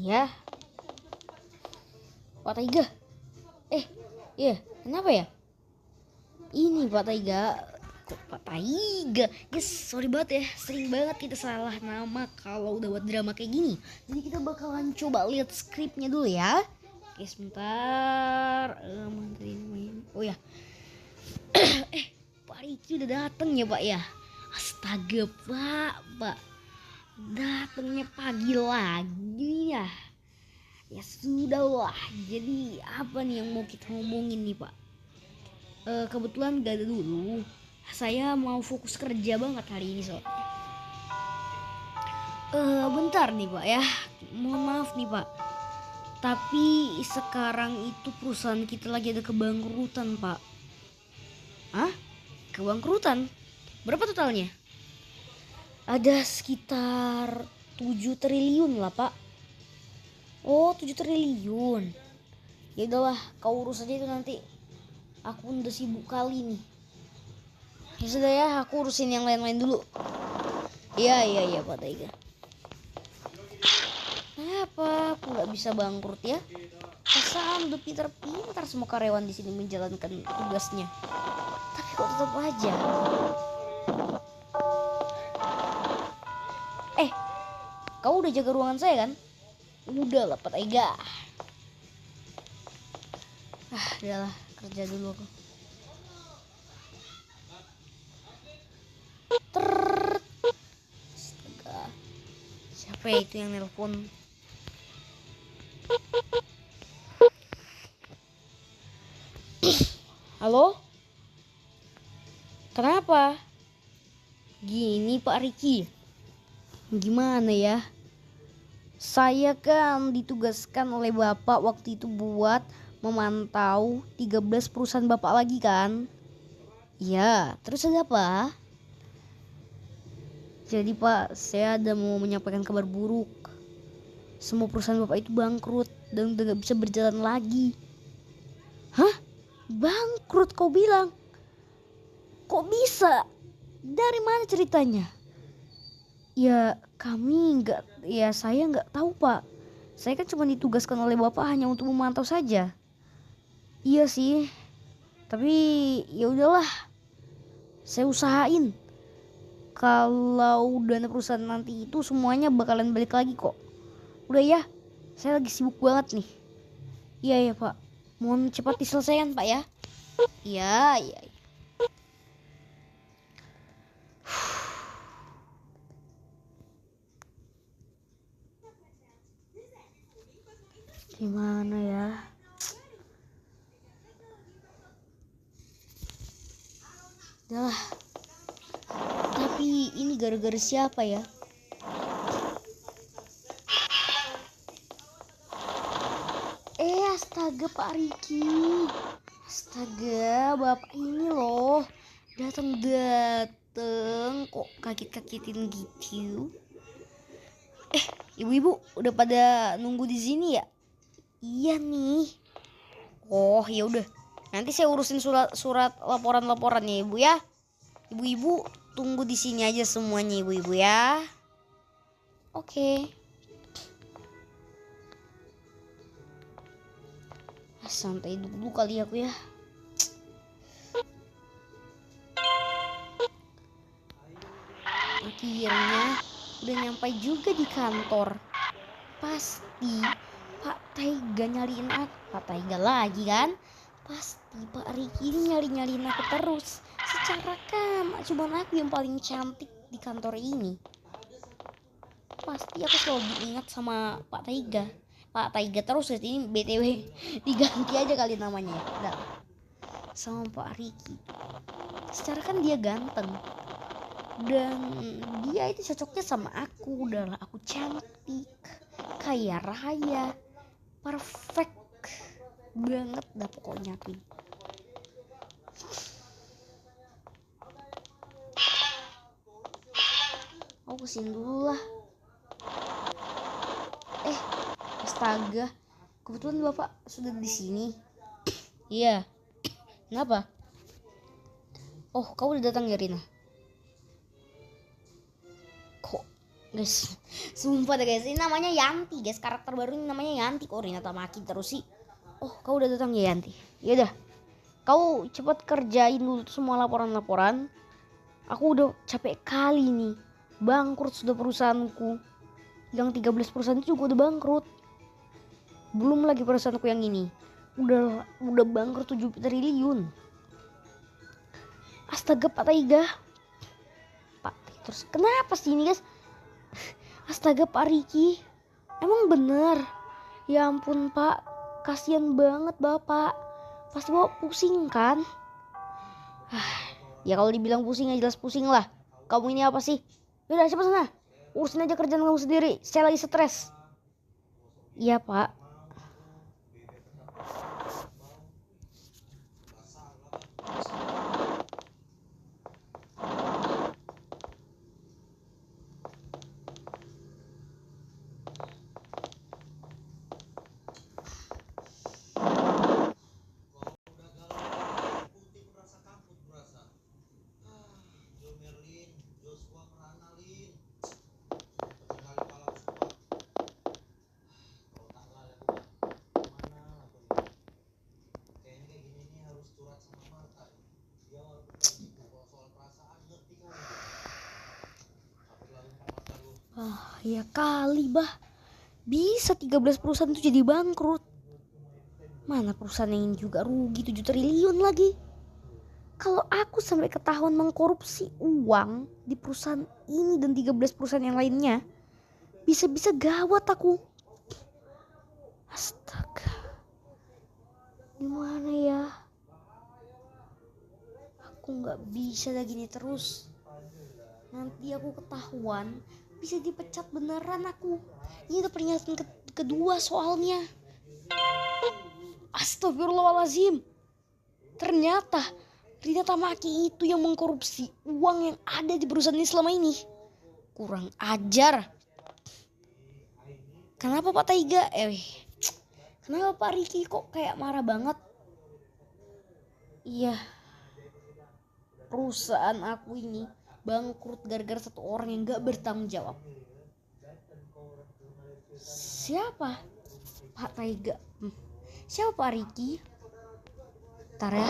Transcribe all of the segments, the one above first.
Ya, Pak Taiga. Iya, kenapa ya? Ini Pak Taiga. Kok Pak Taiga? Yes, sorry banget ya. Sering banget kita salah nama kalau udah buat drama kayak gini. Jadi kita bakalan coba lihat skripnya dulu ya. Oke, sebentar. Oh ya. Pak Riki udah dateng ya Pak ya. Astaga Pak. Datangnya pagi lagi ya. Ya sudah lah. Jadi apa nih yang mau kita ngomongin nih Pak? Kebetulan gak ada dulu. Saya mau fokus kerja banget hari ini soalnya. Bentar nih Pak ya. Mohon maaf nih Pak. Tapi sekarang itu perusahaan kita lagi ada kebangkrutan Pak. Hah? Kebangkrutan? Berapa totalnya? Ada sekitar 7 triliun lah Pak. Oh 7 triliun. Ya udahlah, kau urus aja itu nanti. Aku udah sibuk kali nih. Ya sudah ya, aku urusin yang lain-lain dulu. Iya Pak Taiga. Kenapa aku nggak bisa bangkrut ya? Perasaan udah pintar-pintar semua karyawan di sini menjalankan tugasnya. Tapi kok tetap aja. Kau udah jaga ruangan saya kan? Udah lah Pak Taiga. Udahlah, kerja dulu aku. Astaga. Siapa ya itu yang nelpon? Halo? Kenapa? Gini Pak Riki. Gimana ya? Saya kan ditugaskan oleh Bapak waktu itu buat memantau 13 perusahaan Bapak lagi kan? Iya, terus ada apa? Jadi Pak, saya ada mau menyampaikan kabar buruk. Semua perusahaan Bapak itu bangkrut dan udah gak bisa berjalan lagi. Hah? Bangkrut kau bilang? Kok bisa? Dari mana ceritanya? Ya saya nggak tahu Pak. Saya kan cuma ditugaskan oleh Bapak hanya untuk memantau saja. Iya sih, tapi ya udahlah. Saya usahain. Kalau dana perusahaan nanti itu semuanya bakalan balik lagi kok. Udah ya, saya lagi sibuk banget nih. Iya Pak, mohon cepat diselesaikan Pak ya. Iya. Gimana ya? Dah. Tapi ini gara-gara siapa ya? Astaga Pak Riki. Astaga, Bapak ini loh. Datang kok kaget-kagetin gitu. Ibu-ibu udah pada nunggu di sini ya? Iya nih. Oh ya udah. Nanti saya urusin surat laporan ya Ibu ya. Ibu-ibu tunggu di sini aja semuanya ibu-ibu ya. Oke. Santai dulu kali aku ya. Akhirnya udah nyampe juga di kantor. Pasti Pak Taiga nyariin aku. Pak Taiga lagi kan? Pasti Pak Riki ini nyariin aku terus. Secara kan cuma aku yang paling cantik di kantor ini. Pasti aku selalu diingat sama Pak Taiga. Pak Taiga terus ini BTW diganti aja kali namanya ya. Udah. Sama Pak Riki. Secara kan dia ganteng. Dan dia itu cocoknya sama aku. Udahlah aku cantik, kaya raya, perfect banget dah pokoknya tuh. Aku kesini dulu lah. Astaga, kebetulan Bapak sudah di sini. Iya. Kenapa? Oh, kau udah datang ya Rina? Kok guys, Sumpah deh guys, ini namanya Yanti guys, karakter baru ini namanya Yanti. Kok Rina Tamaki terus sih? Oh, kau udah datang ya Yanti? Yaudah, kau cepat kerjain dulu semua laporan-laporan. Aku udah capek kali nih. Bangkrut sudah perusahaanku. Yang 13 perusahaan itu juga udah bangkrut. Belum lagi perusahaanku yang ini. Udah bangkrut 7 triliun. Astaga Pak Taiga. Pak, terus kenapa sih ini guys? Astaga Pak Riki. Emang bener? Ya ampun Pak, kasihan banget Bapak. Pasti Bapak pusing kan? Ya kalau dibilang pusing ya jelas pusing lah. Kamu ini apa sih? Yaudah cepat sana. Urusin aja kerjaan kamu sendiri. Saya lagi stres. Iya Pak. Ya kali bah. Bisa 13 perusahaan itu jadi bangkrut. Mana perusahaan yang juga rugi 7 triliun lagi. Kalau aku sampai ketahuan mengkorupsi uang di perusahaan ini dan 13 perusahaan yang lainnya, bisa-bisa gawat aku. Astaga. Gimana ya? Aku gak bisa lagi nih terus. Nanti aku ketahuan, bisa dipecat beneran aku. Ini udah peringatan kedua soalnya. Astagfirullahaladzim. Ternyata Rina Tamaki itu yang mengkorupsi uang yang ada di perusahaan ini selama ini. Kurang ajar. Kenapa Pak Taiga? Kenapa Pak Riki kok kayak marah banget? Iya. Perusahaan aku ini bangkrut gara-gara satu orang yang gak bertanggung jawab. Siapa? Pak Taiga. Siapa Pak Riki? Ntar ya.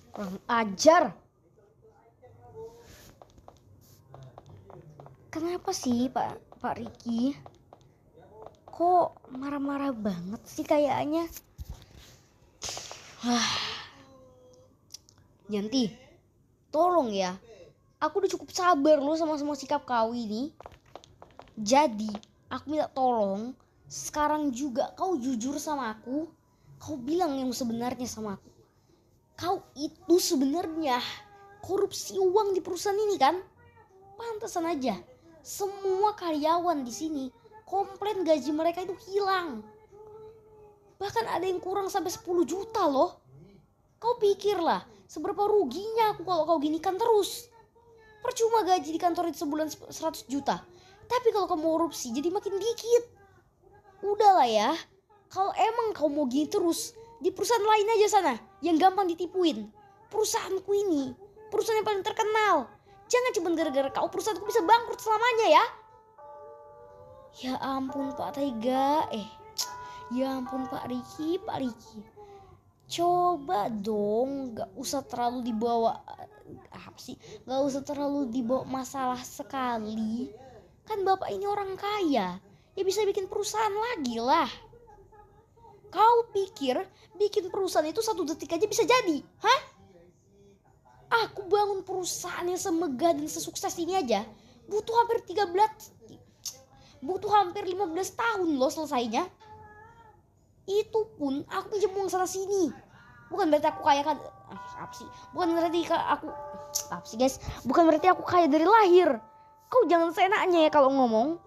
Kurang ajar. Kenapa sih Pak Riki? Kok marah-marah banget sih kayaknya? Yanti, tolong ya. Aku udah cukup sabar loh sama semua sikap kau ini. Jadi, aku minta tolong sekarang juga kau jujur sama aku. Kau bilang yang sebenarnya sama aku. Kau itu sebenarnya korupsi uang di perusahaan ini kan? Pantesan aja semua karyawan di sini komplain gaji mereka itu hilang. Bahkan ada yang kurang sampai 10 juta loh. Kau pikirlah seberapa ruginya aku kalau kau ginikan terus. Percuma gaji di kantor itu sebulan 100 juta. Tapi kalau kamu korupsi jadi makin dikit. Udahlah ya. Kalau emang kau mau gini terus, di perusahaan lain aja sana yang gampang ditipuin. Perusahaanku ini perusahaan yang paling terkenal. Jangan cuma gara-gara kau perusahaanku bisa bangkrut selamanya ya. Ya ampun Pak Taiga. Ya ampun Pak Riki. Coba dong, gak usah terlalu dibawa gak usah terlalu dibawa masalah sekali. Kan bapak ini orang kaya, ya bisa bikin perusahaan lagi lah. Kau pikir bikin perusahaan itu 1 detik aja bisa jadi? Hah? Aku bangun perusahaan yang semegah dan sesukses ini aja butuh hampir 15 tahun loh selesainya. Itu pun aku pinjam uang sana sini. Bukan berarti aku kaya kan? Bukan berarti aku kaya dari lahir. Kau jangan seenaknya ya kalau ngomong.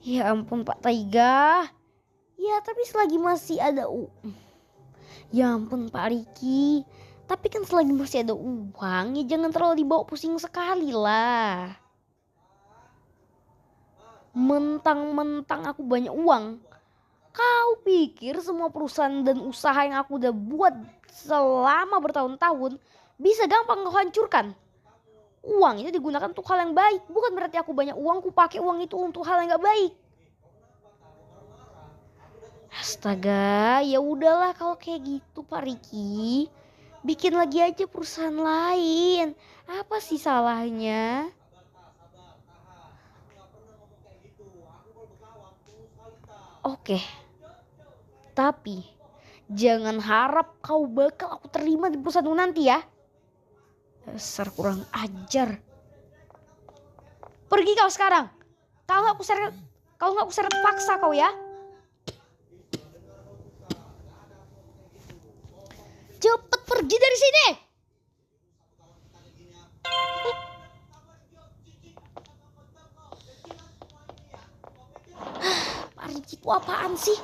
Ya ampun Pak Taiga. Ya tapi selagi masih ada Ya ampun Pak Riki. Tapi kan selagi masih ada uang, ya jangan terlalu dibawa pusing sekali lah. Mentang-mentang aku banyak uang, kau pikir semua perusahaan dan usaha yang aku udah buat selama bertahun-tahun bisa gampang kau hancurkan? Uang itu digunakan untuk hal yang baik, bukan berarti aku banyak uang, ku pakai uang itu untuk hal yang gak baik. Astaga, ya udahlah kalau kayak gitu Pak Riki. Bikin lagi aja perusahaan lain. Apa sih salahnya? Oke, tapi jangan harap kau bakal aku terima di perusahaanmu nanti ya. Dasar kurang ajar. Pergi kau sekarang. Kau nggak aku seret paksa kau ya. Cepet pergi dari sini. Pak Riki itu apaan sih?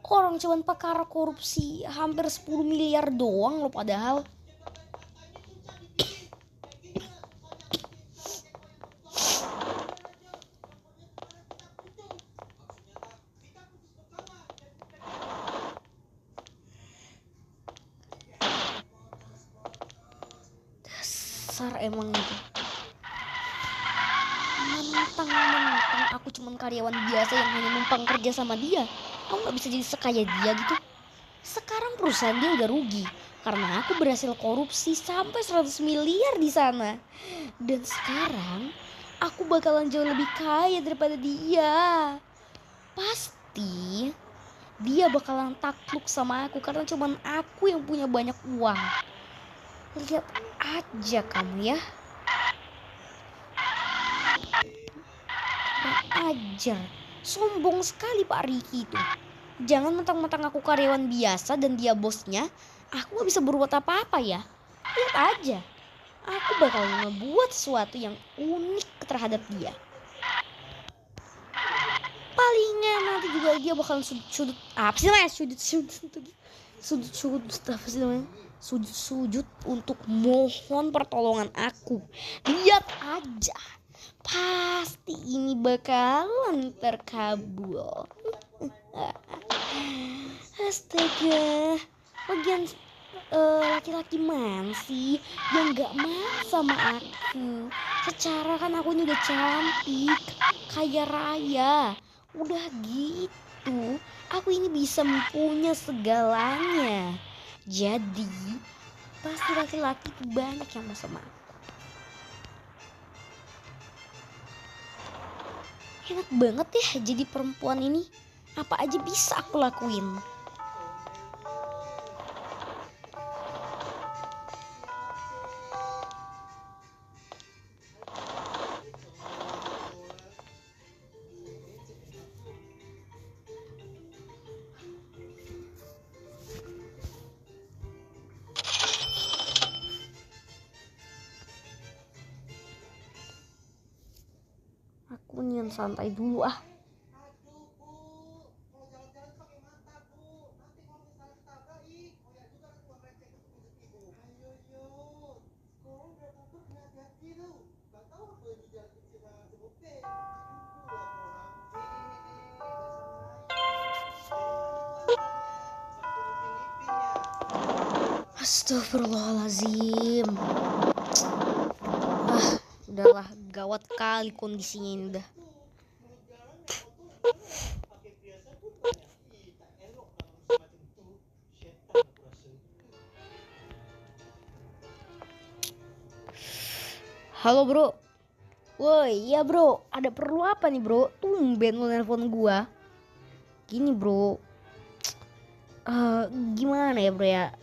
Orang cuman perkara korupsi hampir 10 miliar doang loh padahal. Dasar emang itu. Mentang-mentang aku cuman karyawan biasa yang hanya numpang kerja sama dia, aku gak bisa jadi sekaya dia gitu. Sekarang perusahaan dia udah rugi karena aku berhasil korupsi sampai 100 miliar di sana. Dan sekarang aku bakalan jauh lebih kaya daripada dia. Pasti dia bakalan takluk sama aku karena cuman aku yang punya banyak uang. Lihat aja kamu ya. Ajar, sombong sekali Pak Riki itu. Jangan mentang-mentang aku karyawan biasa dan dia bosnya, aku gak bisa berbuat apa-apa ya. Lihat aja, aku bakal ngebuat sesuatu yang unik terhadap dia. Palingan nanti juga dia bakal sudut apa sih namanya, sujud untuk mohon pertolongan aku. Lihat aja, pasti ini bakalan terkabul. Astaga, bagian laki-laki mana sih yang gak mau sama aku? Secara kan aku ini udah cantik, kaya raya, udah gitu aku ini bisa mempunyai segalanya. Jadi pasti laki-laki banyak yang mau sama aku. Enak banget ya jadi perempuan ini. Apa aja bisa aku lakuin. Aku nyian santai dulu ah. Astagfirullahaladzim. Udahlah, gawat kali kondisinya ini udah. Halo bro. Woi, iya bro, ada perlu apa nih bro? Tumben lo nelpon gua. Gini bro, gimana ya bro ya?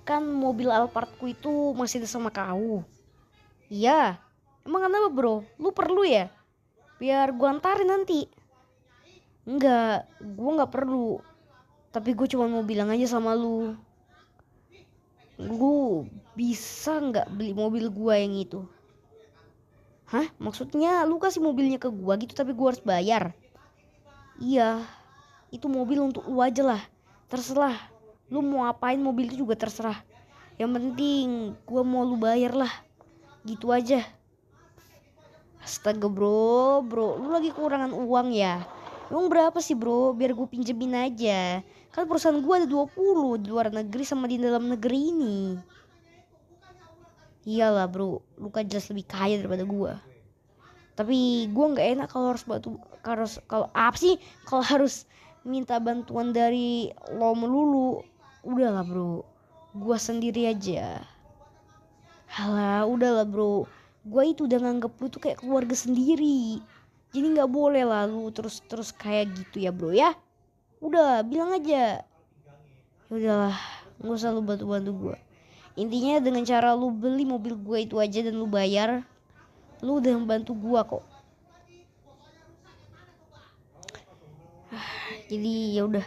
Kan mobil Alphardku itu masih ada sama kau. Iya, emang kenapa bro? Lu perlu ya? Biar gua antarin nanti. Enggak, gua nggak perlu. Tapi gue cuma mau bilang aja sama lu. Gue bisa nggak beli mobil gua yang itu? Hah? Maksudnya lu kasih mobilnya ke gua gitu tapi gua harus bayar? Iya, itu mobil untuk lu aja lah. Terserah. Lu mau apain mobil itu juga terserah. Yang penting gue mau lu bayar lah. Gitu aja. Astaga bro, lu lagi kekurangan uang ya? Emang berapa sih bro? Biar gue pinjemin aja. Kan perusahaan gue ada 20 di luar negeri sama di dalam negeri ini. Iyalah bro, lu kan jelas lebih kaya daripada gue. Tapi gue nggak enak kalau kalau apa sih kalau harus minta bantuan dari lo melulu. Udahlah bro, gue sendiri aja. Halah, udahlah bro. Gue itu udah nganggep lu tuh kayak keluarga sendiri. Jadi nggak boleh lah lu terus kayak gitu ya bro ya. Udah, bilang aja. Ya udahlah, nggak usah lu bantu gue. Intinya dengan cara lu beli mobil gue itu aja dan lu bayar, lu udah membantu gue kok. Jadi ya udah,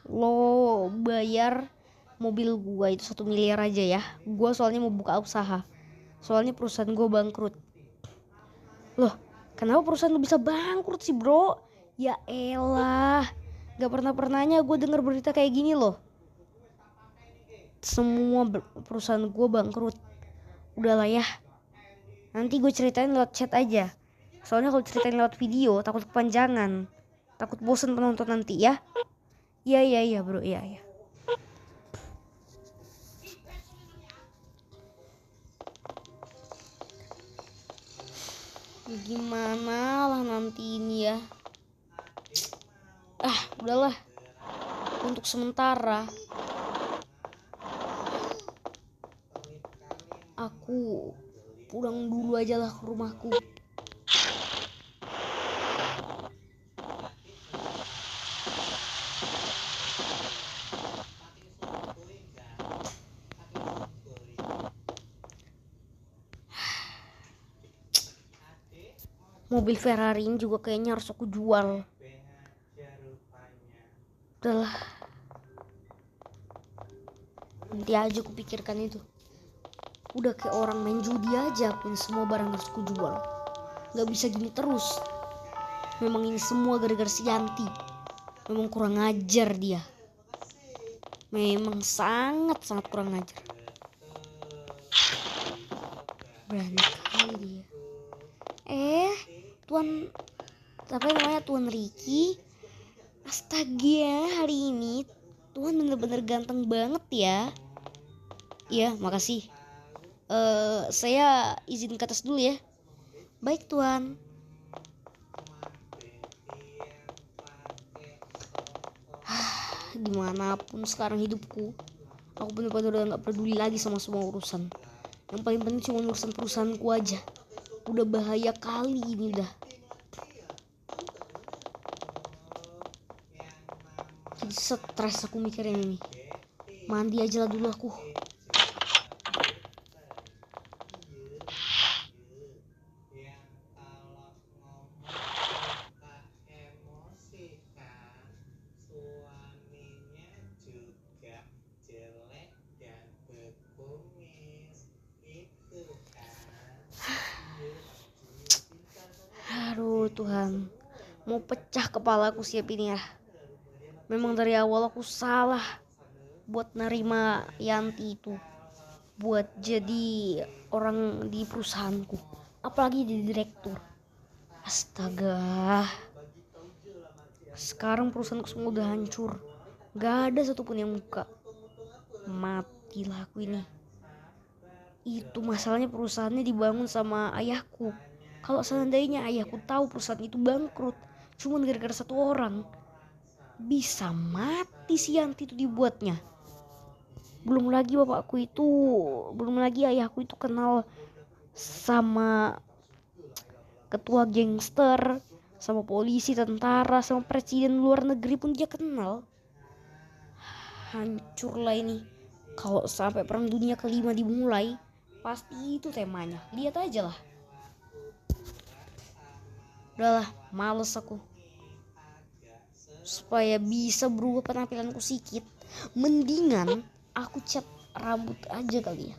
lo bayar mobil gua itu 1 miliar aja ya. Gua soalnya mau buka usaha. Soalnya perusahaan gua bangkrut. Loh, kenapa perusahaan lu bisa bangkrut sih bro? Ya elah, gak pernahnya gue denger berita kayak gini loh. Semua perusahaan gua bangkrut. Udahlah ya, nanti gue ceritain lewat chat aja. Soalnya kalau ceritain lewat video takut kepanjangan. Takut bosen penonton nanti ya. Iya bro, iya. Gimana lah nanti ini ya. Udahlah. Untuk sementara aku pulang dulu aja lah ke rumahku. Mobil Ferrari ini juga kayaknya harus aku jual. Udahlah, nanti aja aku pikirkan itu. Udah kayak orang main judi aja, pun semua barang harus aku jual. Gak bisa gini terus. Memang ini semua gara-gara si Yanti. Memang kurang ajar dia. Memang sangat kurang ajar. Berani kali dia. Tuan apa namanya, Tuan Ricky. Astaga, hari ini Tuan bener-bener ganteng banget ya. Iya, makasih. Saya izin ke atas dulu ya. Baik Tuan. Dimanapun sekarang hidupku, aku bener-bener udah gak peduli lagi sama semua urusan. Yang paling penting cuma urusan perusahaanku aja. Udah bahaya kali ini udah. Jadi stres aku mikirin ini. Mandi aja lah dulu aku. Aduh Tuhan, mau pecah kepalaku siap ini ya. Memang dari awal aku salah buat nerima Yanti itu, buat jadi orang di perusahaanku, apalagi jadi direktur. Astaga, sekarang perusahaanku semua udah hancur, gak ada satupun yang buka. Matilah aku ini. Itu masalahnya perusahaannya dibangun sama ayahku. Kalau seandainya ayahku tahu perusahaan itu bangkrut cuma gara-gara satu orang, bisa mati si Yanti itu dibuatnya. Belum lagi ayahku itu kenal sama ketua gangster, sama polisi, tentara, sama presiden luar negeri pun dia kenal. Hancur lah ini. Kalau sampai perang dunia kelima dimulai, pasti itu temanya. Lihat aja lah. Udahlah, males aku. Supaya bisa berubah penampilanku sedikit, mendingan aku cat rambut aja kali ya.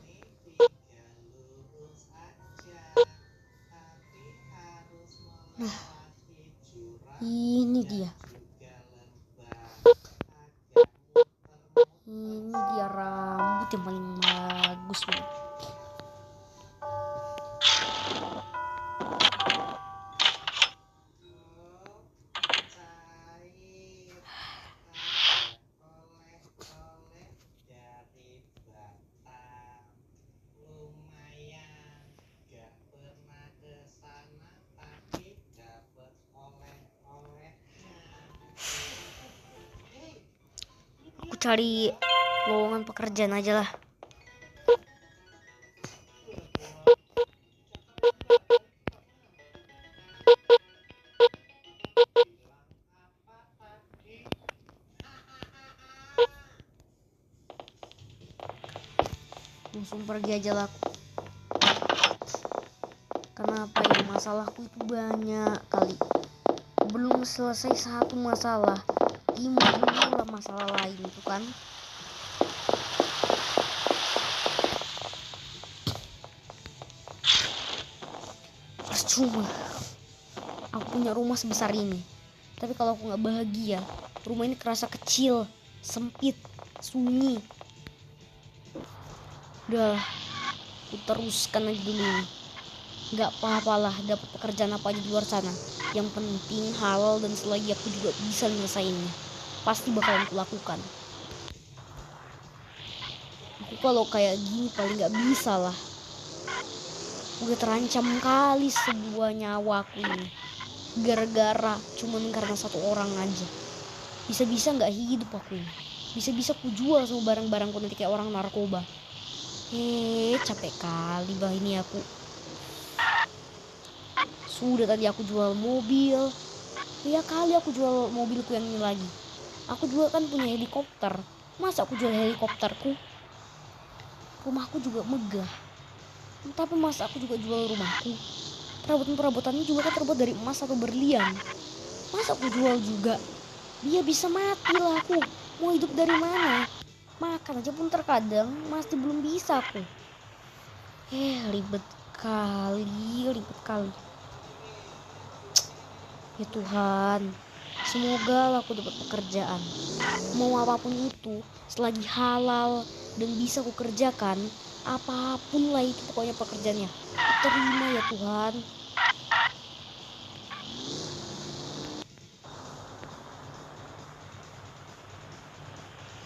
Nah, ini dia. cari lowongan pekerjaan aja lah. Langsung pergi aja lah. Kenapa ya, masalahku itu banyak kali. Belum selesai satu masalah, timbul lah masalah lain itu kan. Percuma aku punya rumah sebesar ini, tapi kalau aku nggak bahagia, rumah ini kerasa kecil, sempit, sunyi. Udah, aku teruskan aja dulu ini. Nggak apa-apalah dapat pekerjaan apa aja di luar sana, yang penting halal dan selagi aku juga bisa nyelesainnya, pasti bakalan kulakukan. Aku kalau kayak gini paling nggak bisa lah. Udah terancam kali sebuah nyawaku ini, gara-gara cuman karena satu orang aja. Bisa-bisa nggak hidup aku ini, bisa-bisa aku jual semua barang-barangku nanti kayak orang narkoba. Capek kali bah ini aku. Sudah tadi aku jual mobil, ya kali aku jual mobilku yang ini lagi. Aku juga kan punya helikopter, masa aku jual helikopterku? Rumahku juga megah, tapi masa aku juga jual rumahku? Perabotan-perabotannya juga kan terbuat dari emas atau berlian, masa aku jual juga? Dia bisa mati lah aku, mau hidup dari mana? Makan aja pun terkadang masih belum bisa aku. Ribet kali. Ya Tuhan, semoga aku dapat pekerjaan. Mau apapun itu, selagi halal dan bisa aku kerjakan, apapun lah itu pokoknya pekerjaannya. Terima ya Tuhan.